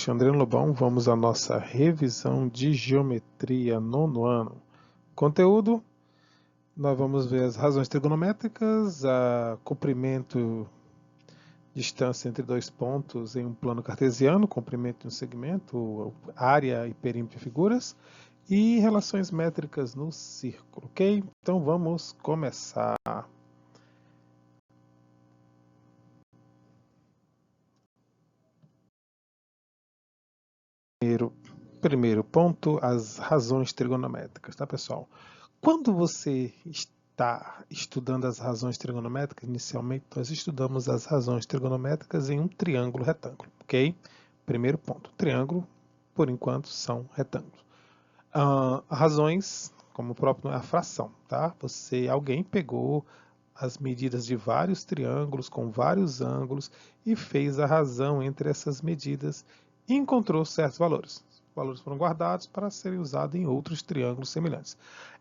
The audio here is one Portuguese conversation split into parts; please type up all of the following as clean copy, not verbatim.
Alexandrino Lobão, vamos à nossa revisão de geometria nono ano. Conteúdo, nós vamos ver as razões trigonométricas, a comprimento, distância entre dois pontos em um plano cartesiano, comprimento de um segmento, área e perímetro de figuras, e relações métricas no círculo, ok? Então vamos começar. Primeiro ponto, as razões trigonométricas, tá, pessoal? Quando você está estudando as razões trigonométricas, inicialmente nós estudamos as razões trigonométricas em um triângulo retângulo, ok? Primeiro ponto, triângulo, por enquanto, são retângulos. Razões, como o próprio nome é a fração, tá? Alguém pegou as medidas de vários triângulos com vários ângulos e fez a razão entre essas medidas e encontrou certos valores. Os valores foram guardados para serem usados em outros triângulos semelhantes.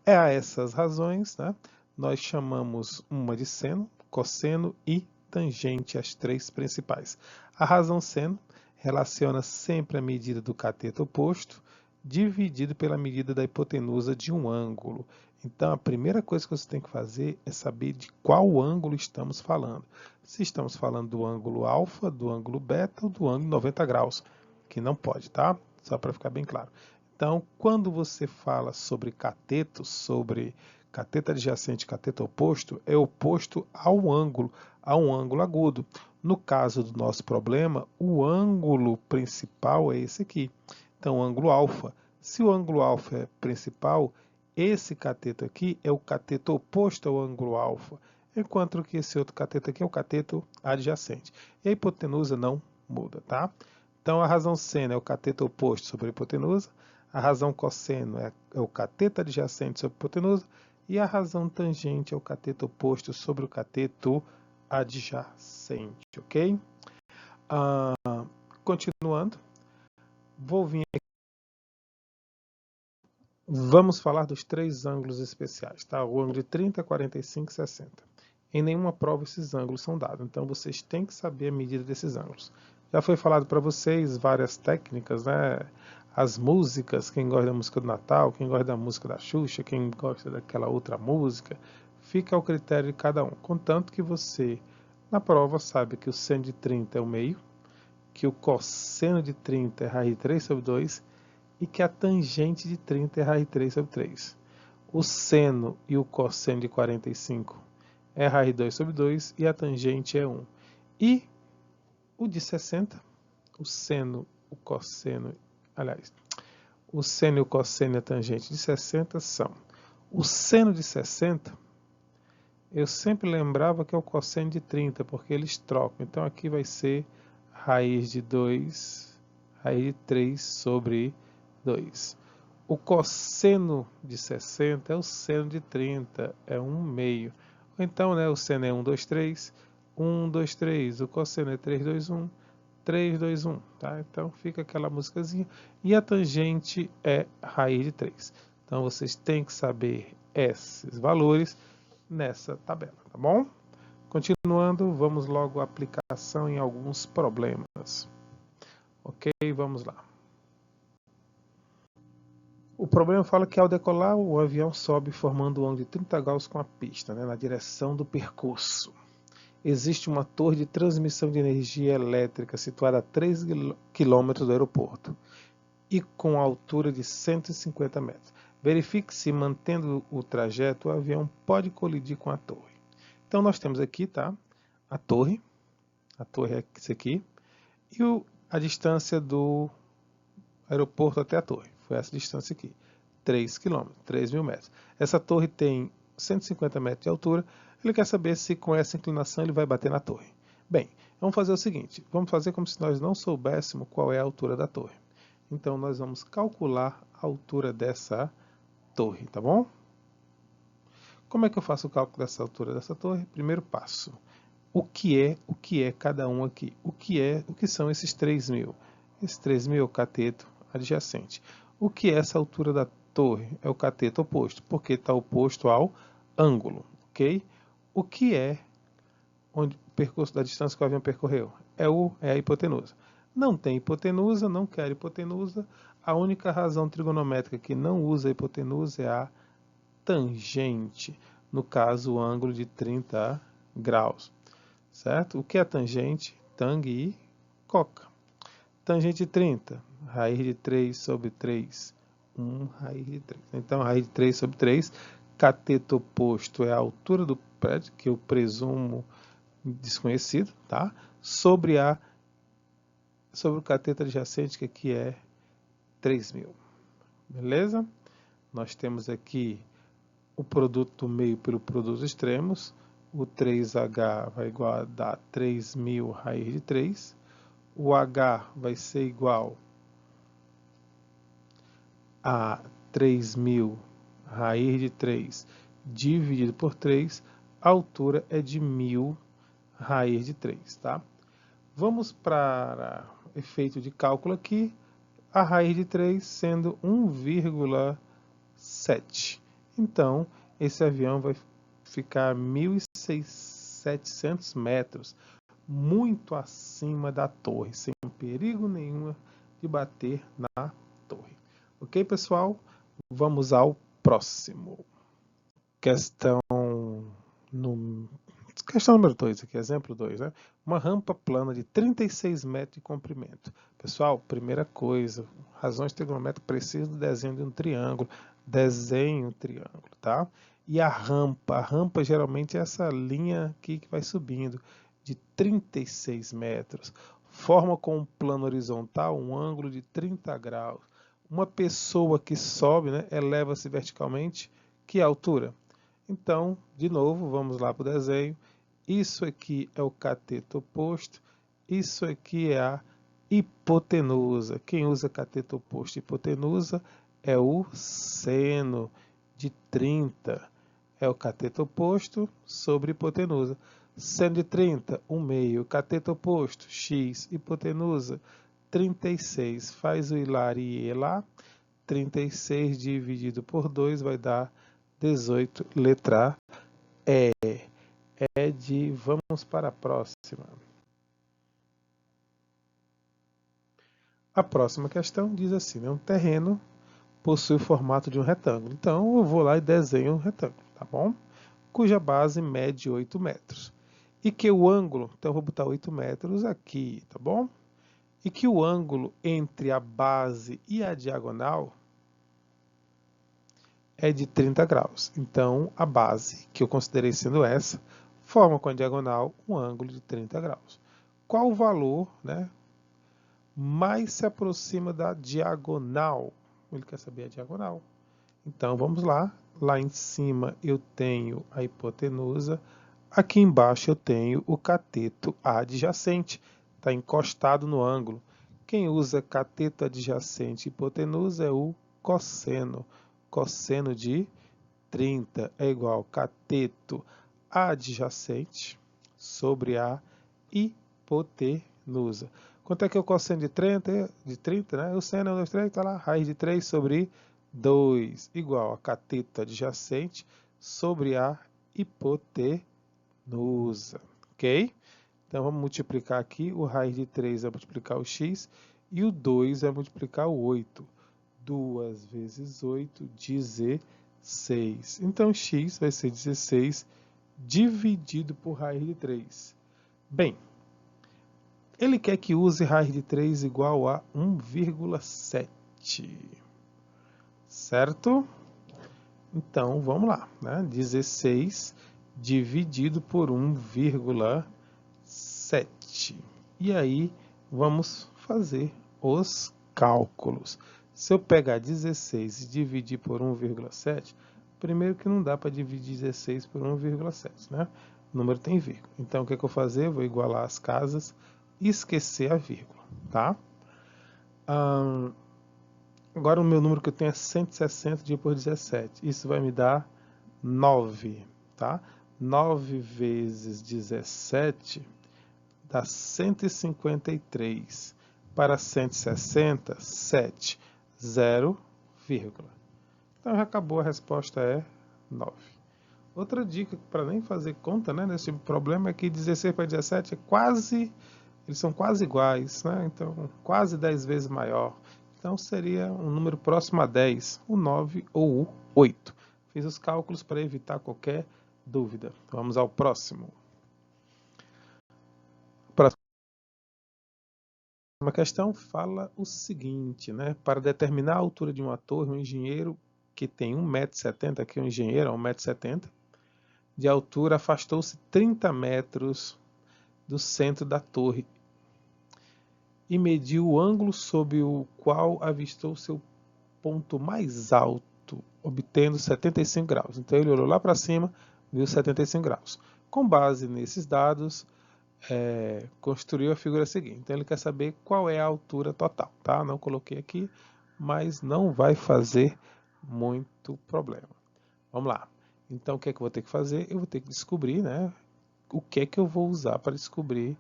É a essas razões, né, nós chamamos uma de seno, cosseno e tangente, as três principais. A razão seno relaciona sempre a medida do cateto oposto dividido pela medida da hipotenusa de um ângulo. Então, a primeira coisa que você tem que fazer é saber de qual ângulo estamos falando. Se estamos falando do ângulo alfa, do ângulo beta ou do ângulo 90 graus, que não pode, tá? Só para ficar bem claro. Então, quando você fala sobre cateto, sobre cateto adjacente e cateto oposto, é oposto ao ângulo, a um ângulo agudo. No caso do nosso problema, o ângulo principal é esse aqui. Então, o ângulo alfa. Se o ângulo alfa é principal, esse cateto aqui é o cateto oposto ao ângulo alfa, enquanto que esse outro cateto aqui é o cateto adjacente. E a hipotenusa não muda, tá? Então, a razão seno é o cateto oposto sobre a hipotenusa, a razão cosseno é o cateto adjacente sobre a hipotenusa, e a razão tangente é o cateto oposto sobre o cateto adjacente, ok? Continuando, vou vir aqui. Vamos falar dos três ângulos especiais, tá? O ângulo de 30, 45 e 60. Em nenhuma prova esses ângulos são dados, então vocês têm que saber a medida desses ângulos. Já foi falado para vocês várias técnicas, né? As músicas, quem gosta da música do Natal, quem gosta da música da Xuxa, quem gosta daquela outra música, fica ao critério de cada um. Contanto que você, na prova, sabe que o seno de 30 é o meio, que o cosseno de 30 é raiz de 3 sobre 2, e que a tangente de 30 é raiz de 3 sobre 3. O seno e o cosseno de 45 é raiz de 2 sobre 2 e a tangente é 1. E o de 60, o seno, o cosseno, aliás, o seno e o cosseno e a tangente de 60 são o seno de 60, eu sempre lembrava que é o cosseno de 30, porque eles trocam. Então aqui vai ser raiz de 2, raiz de 3 sobre 2. O cosseno de 60 é o seno de 30, é 1 meio. Então, né, o seno é 1, 2, 3, 1, 2, 3. O cosseno é 3, 2, 1, 3, 2, 1. Tá? Então, fica aquela musicazinha. E a tangente é raiz de 3. Então, vocês têm que saber esses valores nessa tabela, tá bom? Continuando, vamos logo à aplicação em alguns problemas. Ok, vamos lá. O problema fala que ao decolar o avião sobe formando um ângulo de 30 graus com a pista, né, na direção do percurso. Existe uma torre de transmissão de energia elétrica situada a 3 km do aeroporto e com altura de 150 metros. Verifique se, mantendo o trajeto, o avião pode colidir com a torre. Então nós temos aqui, tá, a torre é isso aqui, e a distância do aeroporto até a torre. Foi essa distância aqui, 3 km, 3.000 metros. Essa torre tem 150 metros de altura. Ele quer saber se com essa inclinação ele vai bater na torre. Bem, vamos fazer o seguinte, vamos fazer como se nós não soubéssemos qual é a altura da torre. Então nós vamos calcular a altura dessa torre, tá bom? Como é que eu faço o cálculo dessa altura dessa torre? Primeiro passo, o que é cada um aqui? O que são esses 3.000? Esse 3.000 é o cateto adjacente. O que é essa altura da torre? É o cateto oposto, porque está oposto ao ângulo, ok? O que é o percurso da distância que o avião percorreu? É a hipotenusa. Não tem hipotenusa, não quer hipotenusa. A única razão trigonométrica que não usa hipotenusa é a tangente, no caso o ângulo de 30 graus, certo? O que é tangente? Tang e coca. Tangente de 30, raiz de 3 sobre 3, 1 raiz de 3. Então, raiz de 3 sobre 3, cateto oposto é a altura do prédio, que eu presumo desconhecido, tá? Sobre o cateto adjacente, que aqui é 3.000. Beleza? Nós temos aqui o produto do meio pelo produto dos extremos. O 3H vai igual a dar 3.000 raiz de 3. O H vai ser igual a 3.000 raiz de 3 dividido por 3. A altura é de 1.000 raiz de 3, tá? Vamos para efeito de cálculo aqui. A raiz de 3 sendo 1,7. Então, esse avião vai ficar 1.700 metros, muito acima da torre, sem perigo nenhum de bater na torre. Ok, pessoal? Vamos ao próximo. Questão número 2 aqui, exemplo 2, né? Uma rampa plana de 36 metros de comprimento. Pessoal, primeira coisa, razões trigonométricas, preciso do desenho de um triângulo. Desenhe um triângulo, tá? E a rampa geralmente é essa linha aqui que vai subindo, de 36 metros. Forma com um plano horizontal um ângulo de 30 graus. Uma pessoa que sobe, né, eleva-se verticalmente, que altura? Então, de novo, vamos lá para o desenho. Isso aqui é o cateto oposto, isso aqui é a hipotenusa. Quem usa cateto oposto e hipotenusa é o seno de 30. É o cateto oposto sobre hipotenusa. Seno de 30, 1/2. Cateto oposto, x, hipotenusa, 36. Faz o hilar e elar. 36 dividido por 2 vai dar 18, letra E. É de vamos para a próxima. A próxima questão diz assim, né? Um terreno possui o formato de um retângulo. Então, eu vou lá e desenho um retângulo, tá bom? Cuja base mede 8 metros. E que o ângulo, então eu vou botar 8 metros aqui, tá bom? E que o ângulo entre a base e a diagonal é de 30 graus. Então, a base, que eu considerei sendo essa, forma com a diagonal um ângulo de 30 graus. Qual o valor, né, mais se aproxima da diagonal? Ele quer saber a diagonal. Então, vamos lá. Lá em cima eu tenho a hipotenusa. Aqui embaixo eu tenho o cateto adjacente. Está encostado no ângulo. Quem usa cateto adjacente e hipotenusa é o cosseno. Cosseno de 30 é igual a cateto adjacente sobre a hipotenusa. Quanto é que é o cosseno de 30? De 30, né? O seno é 1, 2, 3, está lá. Raiz de 3 sobre 2 igual a cateto adjacente sobre a hipotenusa. Ok? Então vamos multiplicar aqui. O raiz de 3 é multiplicar o x e o 2 é multiplicar o 8. 2 vezes 8, 16. Então, x vai ser 16 dividido por raiz de 3. Bem, ele quer que use raiz de 3 igual a 1,7. Certo? Então, vamos lá. Né? 16 dividido por 1,7. E aí, vamos fazer os cálculos. Se eu pegar 16 e dividir por 1,7, primeiro que não dá para dividir 16 por 1,7, né? O número tem vírgula. Então, o que é que eu vou fazer? Eu vou igualar as casas e esquecer a vírgula, tá? Agora, o meu número que eu tenho é 160 dividido por 17. Isso vai me dar 9, tá? 9 vezes 17 dá 153. Para 160, 7. 0, vírgula. Então já acabou, a resposta é 9. Outra dica, para nem fazer conta, né, nesse problema, é que 16 para 17 é quase eles são quase iguais, né? Então quase 10 vezes maior. Então seria um número próximo a 10, o 9 ou o 8. Fiz os cálculos para evitar qualquer dúvida. Vamos ao próximo. Uma questão fala o seguinte, né? Para determinar a altura de uma torre, um engenheiro que tem 1,70 m, aqui um engenheiro, 1,70 m, de altura, afastou-se 30 metros do centro da torre e mediu o ângulo sob o qual avistou seu ponto mais alto, obtendo 75 graus. Então ele olhou lá para cima, viu 75 graus. Com base nesses dados, construiu a figura seguinte. Então ele quer saber qual é a altura total, tá? Não coloquei aqui, mas não vai fazer muito problema. Vamos lá. Então o que é que eu vou ter que fazer? Eu vou ter que descobrir, né, o que é que eu vou usar para descobrir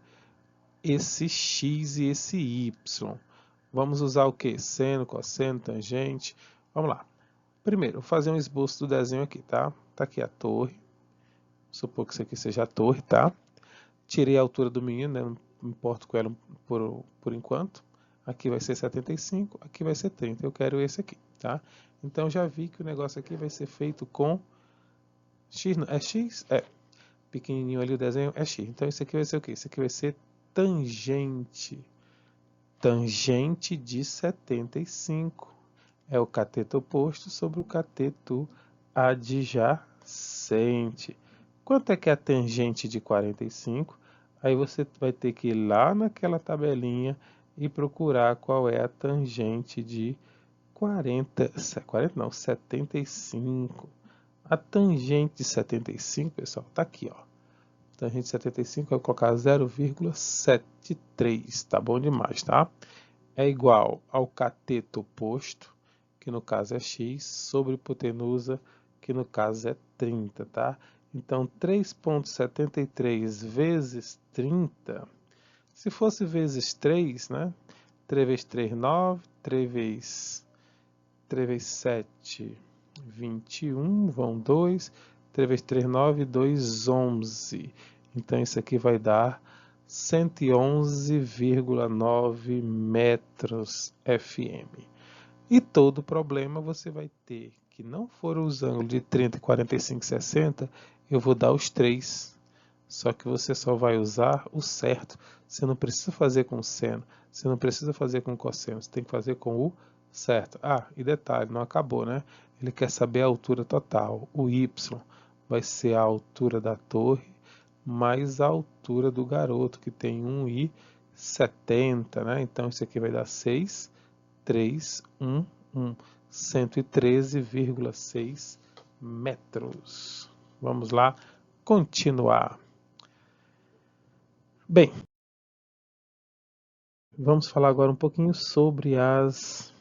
esse x e esse y. Vamos usar o que? Seno, cosseno, tangente. Vamos lá. Primeiro, vou fazer um esboço do desenho aqui, tá? Tá aqui a torre. Vou supor que isso aqui seja a torre, tá? Tirei a altura do menino, né? Não me importo com ela por enquanto. Aqui vai ser 75, aqui vai ser 30. Eu quero esse aqui, tá? Então já vi que o negócio aqui vai ser feito com x, não, é x? É. Pequenininho ali o desenho é x. Então isso aqui vai ser o quê? Isso aqui vai ser tangente. Tangente de 75. É o cateto oposto sobre o cateto adjacente. Quanto é que é a tangente de 45? Aí você vai ter que ir lá naquela tabelinha e procurar qual é a tangente de 75. A tangente de 75, pessoal, está aqui, ó. Tangente de 75, eu vou colocar 0,73, tá bom demais, tá? É igual ao cateto oposto, que no caso é x, sobre hipotenusa, que no caso é 30, tá? Então, 3,73 vezes 30, se fosse vezes 3, né? 3 vezes 3, 9, 3 vezes 7, 21, vão 2, 3 vezes 3, 9, 2, 11. Então, isso aqui vai dar 111,9 metros FM. E todo problema você vai ter que não for os ângulos de 30, 45, 60, eu vou dar os 3. Só que você só vai usar o certo. Você não precisa fazer com seno, você não precisa fazer com cosseno, você tem que fazer com o certo. Ah, e detalhe, não acabou, né? Ele quer saber a altura total. O y vai ser a altura da torre mais a altura do garoto, que tem 1,70, né? Então isso aqui vai dar 6, 3, 1, 1, 113,6 metros. Vamos lá, continuar. Bem, vamos falar agora um pouquinho sobre as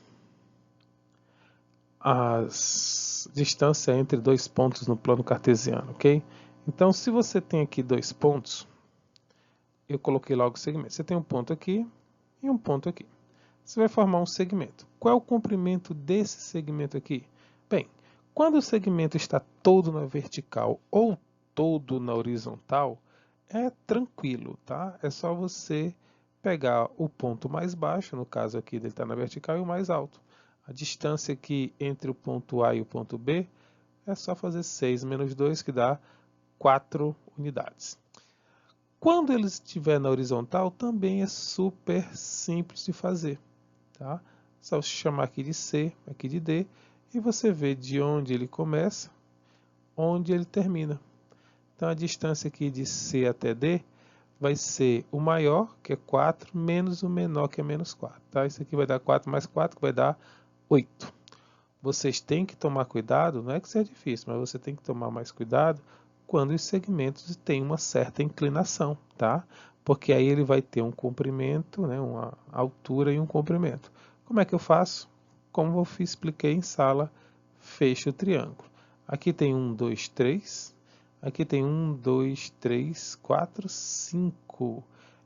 distâncias entre dois pontos no plano cartesiano, ok? Então, se você tem aqui dois pontos, eu coloquei logo o segmento. Você tem um ponto aqui e um ponto aqui. Você vai formar um segmento. Qual é o comprimento desse segmento aqui? Bem, quando o segmento está todo na vertical ou todo na horizontal, é tranquilo, tá? É só você pegar o ponto mais baixo, no caso aqui ele está na vertical, e o mais alto. A distância aqui entre o ponto A e o ponto B é só fazer 6 menos 2, que dá 4 unidades. Quando ele estiver na horizontal, também é super simples de fazer. Tá? Só chamar aqui de C, aqui de D, e você vê de onde ele começa, onde ele termina. Então a distância aqui de C até D vai ser o maior, que é 4, menos o menor, que é menos 4. Tá? Isso aqui vai dar 4 mais 4, que vai dar 8. Vocês têm que tomar cuidado, não é que seja difícil, mas você tem que tomar mais cuidado quando os segmentos têm uma certa inclinação, tá? Porque aí ele vai ter um comprimento, né, uma altura e um comprimento. Como é que eu faço? Como eu expliquei em sala, fecho o triângulo. Aqui tem 1, 2, 3. Aqui tem 1, 2, 3, 4, 5.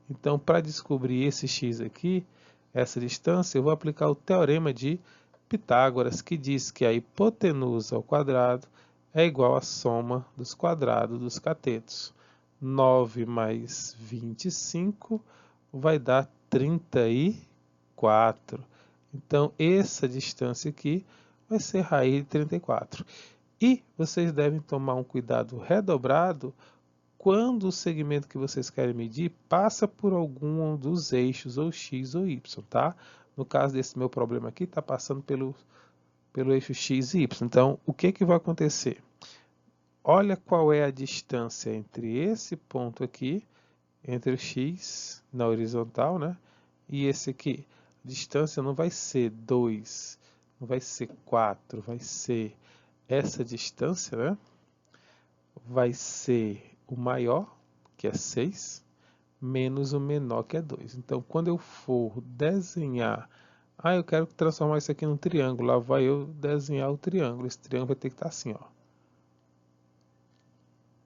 Então, para descobrir esse x aqui, essa distância, eu vou aplicar o teorema de Pitágoras, que diz que a hipotenusa ao quadrado é igual à soma dos quadrados dos catetos. 9 mais 25 vai dar 34. Então, essa distância aqui vai ser raiz de 34. E vocês devem tomar um cuidado redobrado quando o segmento que vocês querem medir passa por algum dos eixos, ou x ou y, tá? No caso desse meu problema aqui, está passando pelo eixo x e y. Então, o que vai acontecer? Olha qual é a distância entre esse ponto aqui, entre o x na horizontal, né? E esse aqui. A distância não vai ser 2, não vai ser 4, vai ser essa distância, né? Vai ser o maior, que é 6, menos o menor, que é 2. Então, quando eu for desenhar, eu quero transformar isso aqui num triângulo, lá vai eu desenhar o triângulo. Esse triângulo vai ter que estar assim, ó.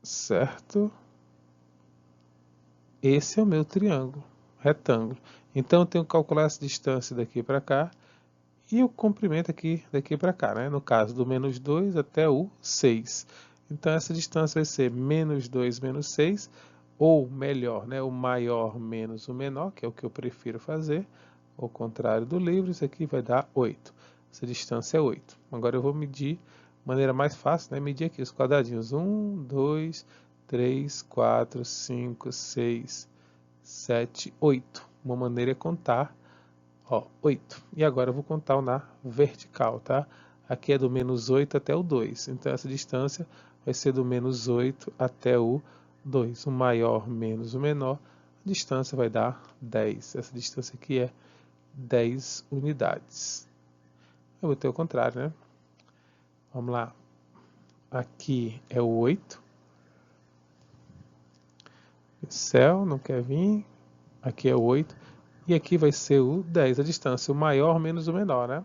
Certo? Esse é o meu triângulo, retângulo. Então, eu tenho que calcular essa distância daqui para cá e o comprimento aqui daqui para cá, né? No caso do menos 2 até o 6. Então, essa distância vai ser menos 2 menos 6, ou melhor, né? O maior menos o menor, que é o que eu prefiro fazer. Ao contrário do livro, isso aqui vai dar 8. Essa distância é 8. Agora eu vou medir de maneira mais fácil, né? Medir aqui os quadradinhos. 1, 2, 3, 4, 5, 6, 7, 8. Uma maneira é contar, ó, 8. E agora eu vou contar na vertical, tá? Aqui é do menos 8 até o 2. Então essa distância vai ser do menos 8 até o 2. O maior menos o menor, a distância vai dar 10. Essa distância aqui é 10 unidades. Eu botei o contrário, né? Vamos lá. Aqui é o 8. Céu, não quer vir. Aqui é o 8. E aqui vai ser o 10, a distância, o maior menos o menor, né?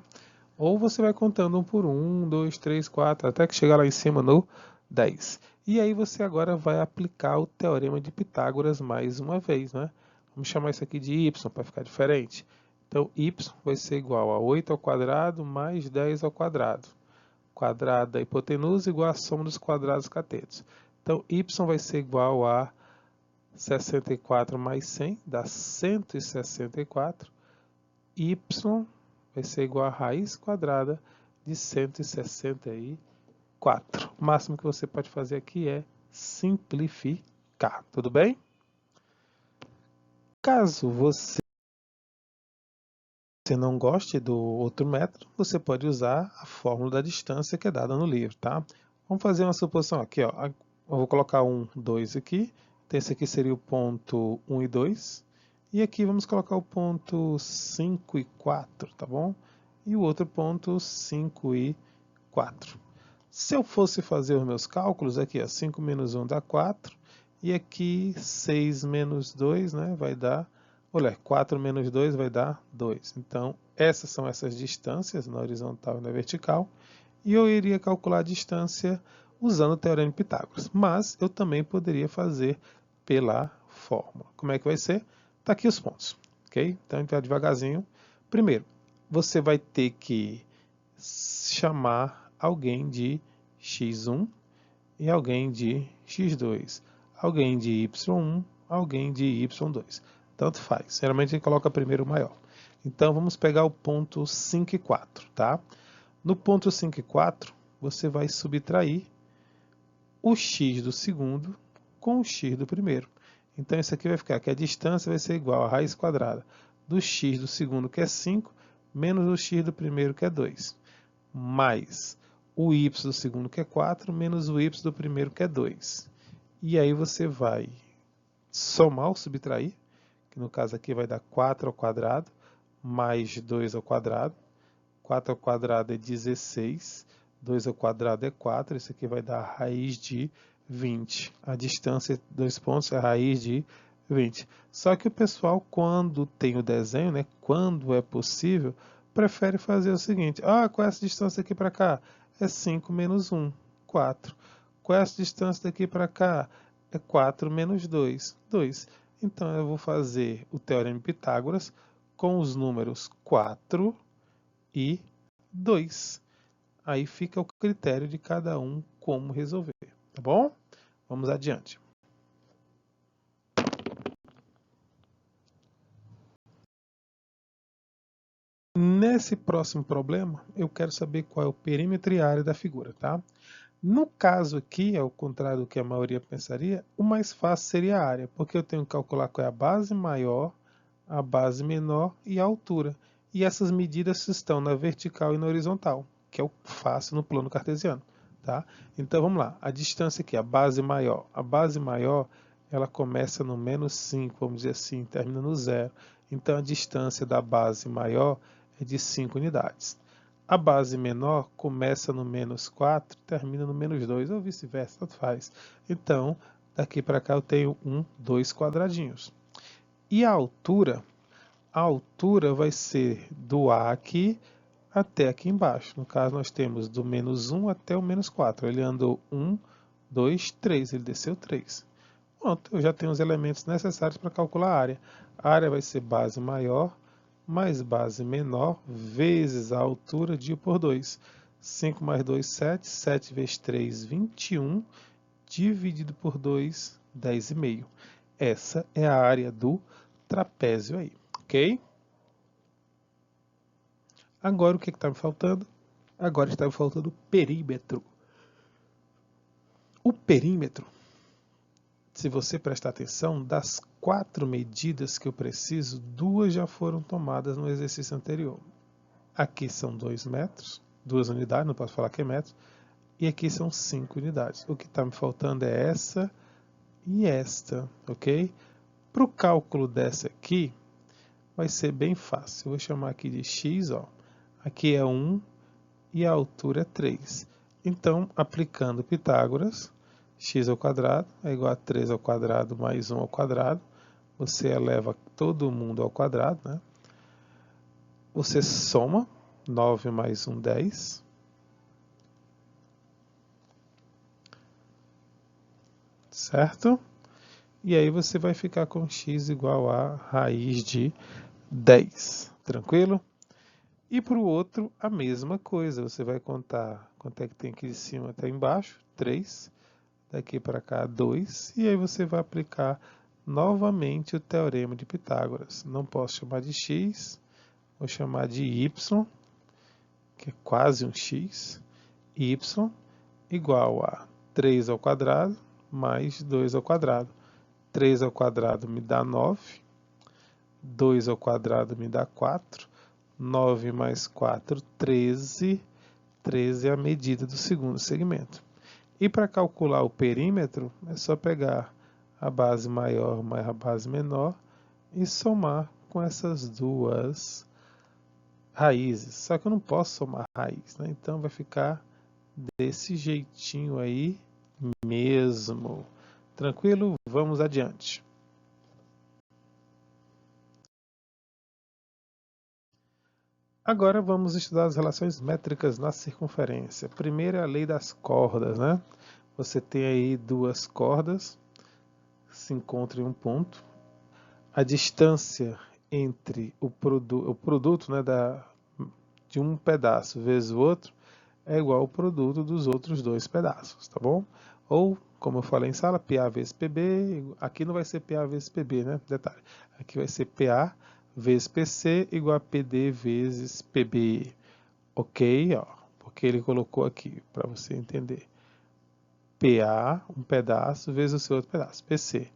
Ou você vai contando um por um, 2, 3, 4, até que chegar lá em cima no 10. E aí você agora vai aplicar o teorema de Pitágoras mais uma vez, né? Vamos chamar isso aqui de y para ficar diferente. Então, y vai ser igual a 8 ao quadrado mais 10 ao quadrado. Quadrado da hipotenusa igual a soma dos quadrados catetos. Então, y vai ser igual a 64 mais 100, dá 164. Y vai ser igual a raiz quadrada de 164. O máximo que você pode fazer aqui é simplificar, tudo bem? Caso você não goste do outro método, você pode usar a fórmula da distância que é dada no livro, tá? Vamos fazer uma suposição aqui, ó. Eu vou colocar 1, 2 aqui. Então, esse aqui seria o ponto 1 e 2. E aqui vamos colocar o ponto 5 e 4, tá bom? E o outro ponto 5 e 4. Se eu fosse fazer os meus cálculos, aqui, ó, 5 menos 1 dá 4. E aqui 6 menos 2, né, vai dar... Olha, 4 menos 2 vai dar 2. Então, essas são essas distâncias na horizontal e na vertical. E eu iria calcular a distância usando o teorema de Pitágoras. Mas eu também poderia fazer pela fórmula. Como é que vai ser? Está aqui os pontos. Ok? Então, a gente vai devagarzinho. Primeiro, você vai ter que chamar alguém de x1 e alguém de x2. Alguém de y1, alguém de y2. Tanto faz. Geralmente a gente coloca primeiro o maior. Então, vamos pegar o ponto 5 e 4, tá? No ponto 5 e 4, você vai subtrair o x do segundo com o x do primeiro. Então, isso aqui vai ficar que a distância vai ser igual a raiz quadrada do x do segundo, que é 5, menos o x do primeiro, que é 2, mais o y do segundo, que é 4, menos o y do primeiro, que é 2. E aí você vai somar ou subtrair, que no caso aqui vai dar 4 ao quadrado, mais 2 ao quadrado. 4 ao quadrado é 16, 2 ao quadrado é 4, isso aqui vai dar raiz de 20. A distância entre dois pontos é a raiz de 20. Só que o pessoal, quando tem o desenho, né, quando é possível, prefere fazer o seguinte: qual é essa distância aqui para cá? É 5 menos 1, 4. Qual é essa distância daqui para cá? É 4 menos 2, 2. Então, eu vou fazer o teorema de Pitágoras com os números 4 e 2. Aí fica o critério de cada um como resolver, tá bom? Vamos adiante. Nesse próximo problema, eu quero saber qual é o perímetro e a área da figura, tá? No caso aqui, ao contrário do que a maioria pensaria, o mais fácil seria a área, porque eu tenho que calcular qual é a base maior, a base menor e a altura. E essas medidas estão na vertical e na horizontal, que é o fácil no plano cartesiano, tá? Então vamos lá, a distância aqui, a base maior. A base maior, ela começa no menos 5, vamos dizer assim, termina no 0. Então a distância da base maior é de 5 unidades. A base menor começa no menos 4, termina no menos 2, ou vice-versa, tanto faz. Então, daqui para cá eu tenho 2 quadradinhos. E a altura vai ser do A aqui até aqui embaixo. No caso, nós temos do menos 1 até o menos 4. Ele andou 1, 2, 3, ele desceu 3. Pronto, eu já tenho os elementos necessários para calcular a área. A área vai ser base maior mais base menor vezes a altura de 1 por 2. 5 mais 2, 7. 7 vezes 3, 21. Dividido por 2, 10,5. Essa é a área do trapézio aí, ok? Agora o que está me faltando? Agora está me faltando o perímetro. O perímetro, se você prestar atenção, das 4 medidas que eu preciso, 2 já foram tomadas no exercício anterior. Aqui são 2 metros, 2 unidades, não posso falar que é metro, e aqui são 5 unidades. O que está me faltando é essa e esta, ok? Para o cálculo dessa aqui, vai ser bem fácil. Eu vou chamar aqui de x, ó. Aqui é 1 e a altura é 3. Então, aplicando Pitágoras, x ao quadrado é igual a 3 ao quadrado mais 1 ao quadrado. Você eleva todo mundo ao quadrado, né? Você soma 9 mais 1, 10. Certo? E aí você vai ficar com x igual a raiz de 10. Tranquilo? E para o outro, a mesma coisa. Você vai contar quanto é que tem aqui de cima até embaixo. 3. Daqui para cá, 2. E aí você vai aplicar novamente o teorema de Pitágoras. Não posso chamar de x, vou chamar de y, que é quase um x. Y igual a 3 ao quadrado mais 2 ao quadrado. 3 ao quadrado me dá 9. 2 ao quadrado me dá 4. 9 mais 4, 13. 13 é a medida do segundo segmento. E para calcular o perímetro, é só pegar a base maior mais a base menor e somar com essas duas raízes. Só que eu não posso somar raiz, né? Então vai ficar desse jeitinho aí mesmo. Tranquilo? Vamos adiante. Agora vamos estudar as relações métricas na circunferência. Primeiro é a lei das cordas, né? Você tem aí 2 cordas, se encontram em um ponto. A distância entre o produto, né, de um pedaço vezes o outro é igual ao produto dos outros 2 pedaços, tá bom? Ou, como eu falei em sala, PA vezes PB, aqui não vai ser PA vezes PB, né? Detalhe, aqui vai ser PA vezes PC igual a PD vezes PB, ok? Ó, porque ele colocou aqui, para você entender. PA, um pedaço, vezes o seu outro pedaço. PC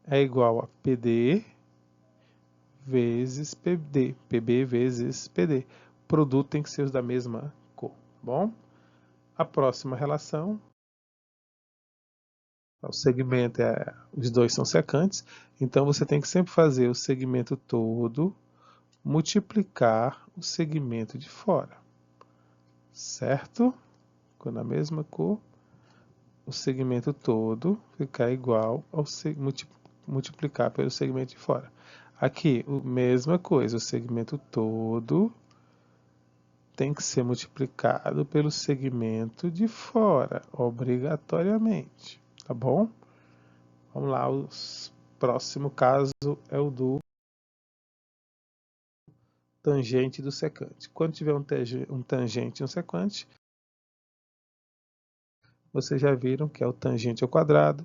é igual a PD vezes PD. PB vezes PD. O produto tem que ser os da mesma cor, bom? A próxima relação, o segmento os dois são secantes, então você tem que sempre fazer o segmento todo multiplicar o segmento de fora, certo? Ficou na mesma cor, o segmento todo ficar igual ao multiplicar pelo segmento de fora. Aqui, a mesma coisa, o segmento todo tem que ser multiplicado pelo segmento de fora, obrigatoriamente, tá bom? Vamos lá, o próximo caso é o do tangente do secante. Quando tiver um tangente e um secante, vocês já viram que é o tangente ao quadrado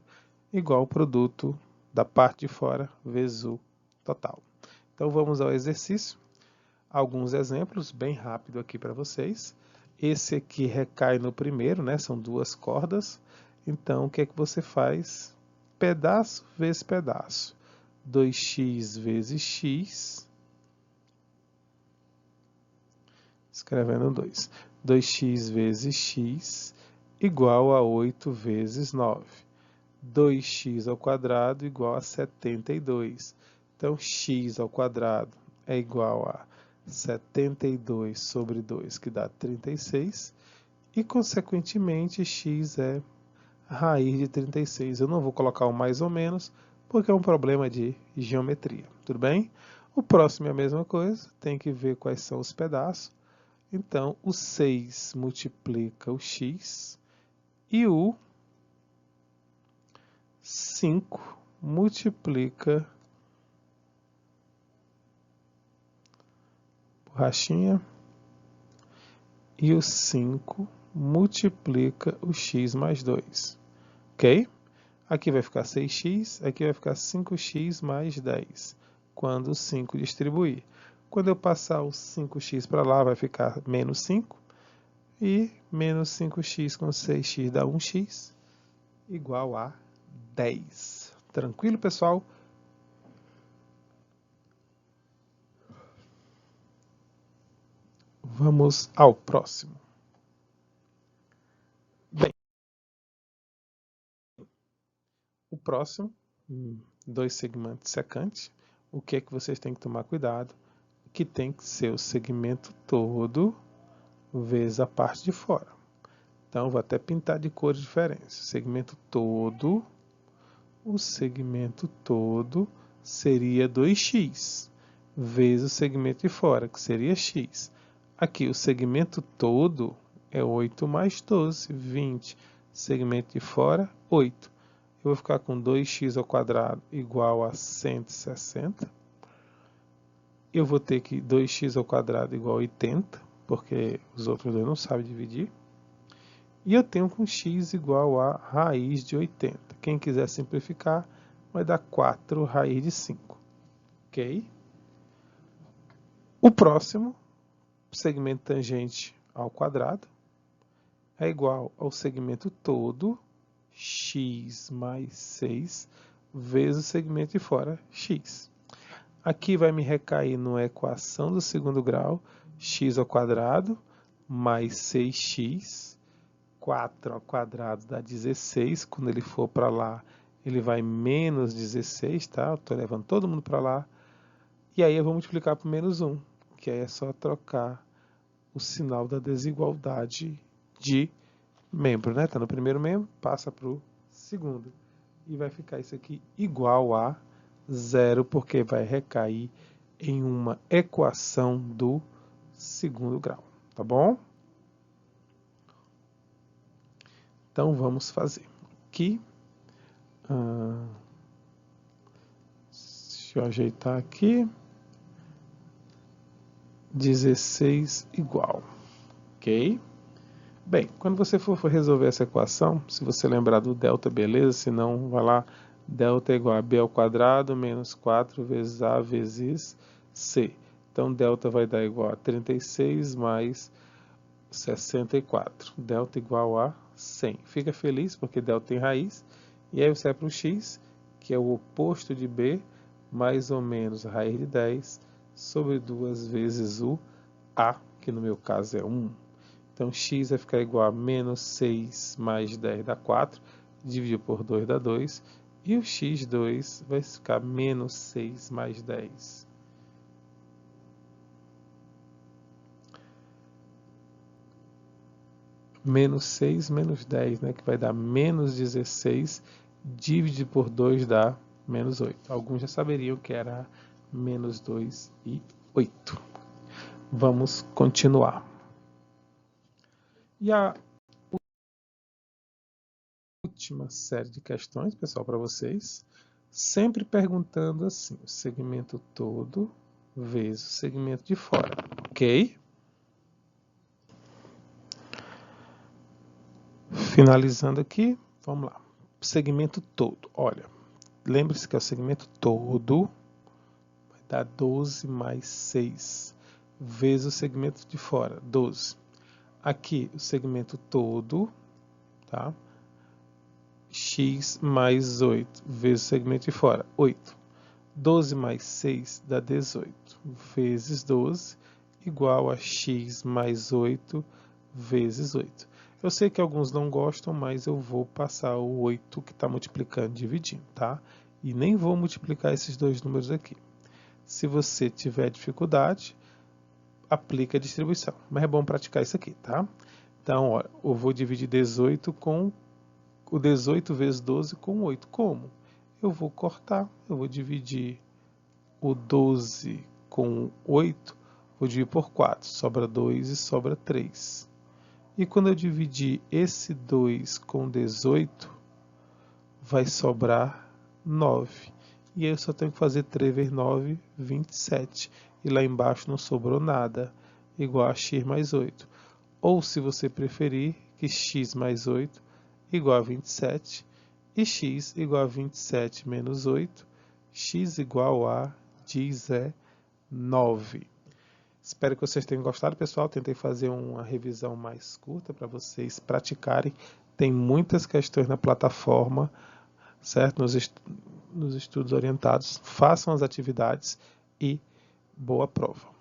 igual ao produto da parte de fora vezes o total. Então vamos ao exercício. Alguns exemplos bem rápido aqui para vocês. Esse aqui recai no primeiro, né? São duas cordas. Então, o que é que você faz? Pedaço vezes pedaço. 2x vezes x. Escrevendo 2. 2x vezes x igual a 8 vezes 9. 2x ao quadrado igual a 72. Então, x ao quadrado é igual a 72 sobre 2, que dá 36. E, consequentemente, x é raiz de 36. Eu não vou colocar o mais ou menos, porque é um problema de geometria. Tudo bem? O próximo é a mesma coisa. Tem que ver quais são os pedaços. Então, o 6 multiplica o x e o 5 multiplica borrachinha e o 5 multiplica o x mais 2. Ok? Aqui vai ficar 6x, aqui vai ficar 5x mais 10, quando o 5 distribuir. Quando eu passar o 5x para lá, vai ficar menos 5, e menos 5x com 6x dá 1x, igual a 10. Tranquilo, pessoal? Vamos ao próximo. Bem, o próximo, 2 segmentos secantes. O que é que vocês têm que tomar cuidado? Que tem que ser o segmento todo vezes a parte de fora. Então, vou até pintar de cores diferentes. O segmento todo seria 2x, vezes o segmento de fora, que seria x. Aqui, o segmento todo é 8 mais 12, 20. Segmento de fora, 8. Eu vou ficar com 2x ao quadrado igual a 160. Eu vou ter que 2x ao quadrado igual a 80, porque os outros dois não sabem dividir. E eu tenho com x igual a raiz de 80. Quem quiser simplificar, vai dar 4 raiz de 5. Ok? O próximo, segmento tangente ao quadrado, é igual ao segmento todo, x mais 6, vezes o segmento de fora, x. Aqui vai me recair numa equação do segundo grau, x ao quadrado mais 6x, 4 ao quadrado dá 16, quando ele for para lá, ele vai menos 16, tá? Estou levando todo mundo para lá. E aí eu vou multiplicar por menos 1, que aí é só trocar o sinal da desigualdade de membro, né? Está no primeiro membro, passa para o segundo. E vai ficar isso aqui igual a 0, porque vai recair em uma equação do segundo grau, tá bom? Então, vamos fazer. Aqui, deixa eu ajeitar aqui. 16 igual, ok? Bem, quando você for resolver essa equação, se você lembrar do delta, beleza, se não, vai lá, delta é igual a b ao quadrado menos 4 vezes a vezes c. Então, delta vai dar igual a 36 mais 64. Delta igual a 100. Fica feliz porque delta tem raiz. E aí você vai para o x, que é o oposto de b, mais ou menos a raiz de 10, sobre 2 vezes o a, que no meu caso é 1. Então, x vai ficar igual a menos 6 mais 10 dá 4, dividido por 2 dá 2, e o x2 vai ficar menos 6 mais 10. Menos 6 menos 10, né, que vai dar menos 16, dividido por 2 dá menos 8. Alguns já saberiam que era menos 2 e 8. Vamos continuar. E a última série de questões, pessoal, para vocês, sempre perguntando assim, o segmento todo vezes o segmento de fora, ok? Finalizando aqui, vamos lá. Segmento todo, olha, lembre-se que é o segmento todo, vai dar 12 mais 6, vezes o segmento de fora, 12. Aqui, o segmento todo, tá? X mais 8 vezes o segmento de fora, 8. 12 mais 6 dá 18, vezes 12, igual a x mais 8 vezes 8. Eu sei que alguns não gostam, mas eu vou passar o 8 que está multiplicando e dividindo, tá? E nem vou multiplicar esses dois números aqui. Se você tiver dificuldade, aplica a distribuição. Mas é bom praticar isso aqui, tá? Então, ó, eu vou dividir 18 com o 18 vezes 12 com 8. Como? Eu vou cortar, eu vou dividir o 12 com 8, vou dividir por 4, sobra 2 e sobra 3. E quando eu dividir esse 2 com 18, vai sobrar 9. E aí eu só tenho que fazer 3 vezes 9, 27. E lá embaixo não sobrou nada, igual a x mais 8. Ou, se você preferir, que x mais 8 igual a 27. E x igual a 27 menos 8. X igual a 19. Espero que vocês tenham gostado, pessoal. Tentei fazer uma revisão mais curta para vocês praticarem. Tem muitas questões na plataforma, certo? Nos estudos orientados. Façam as atividades e boa prova.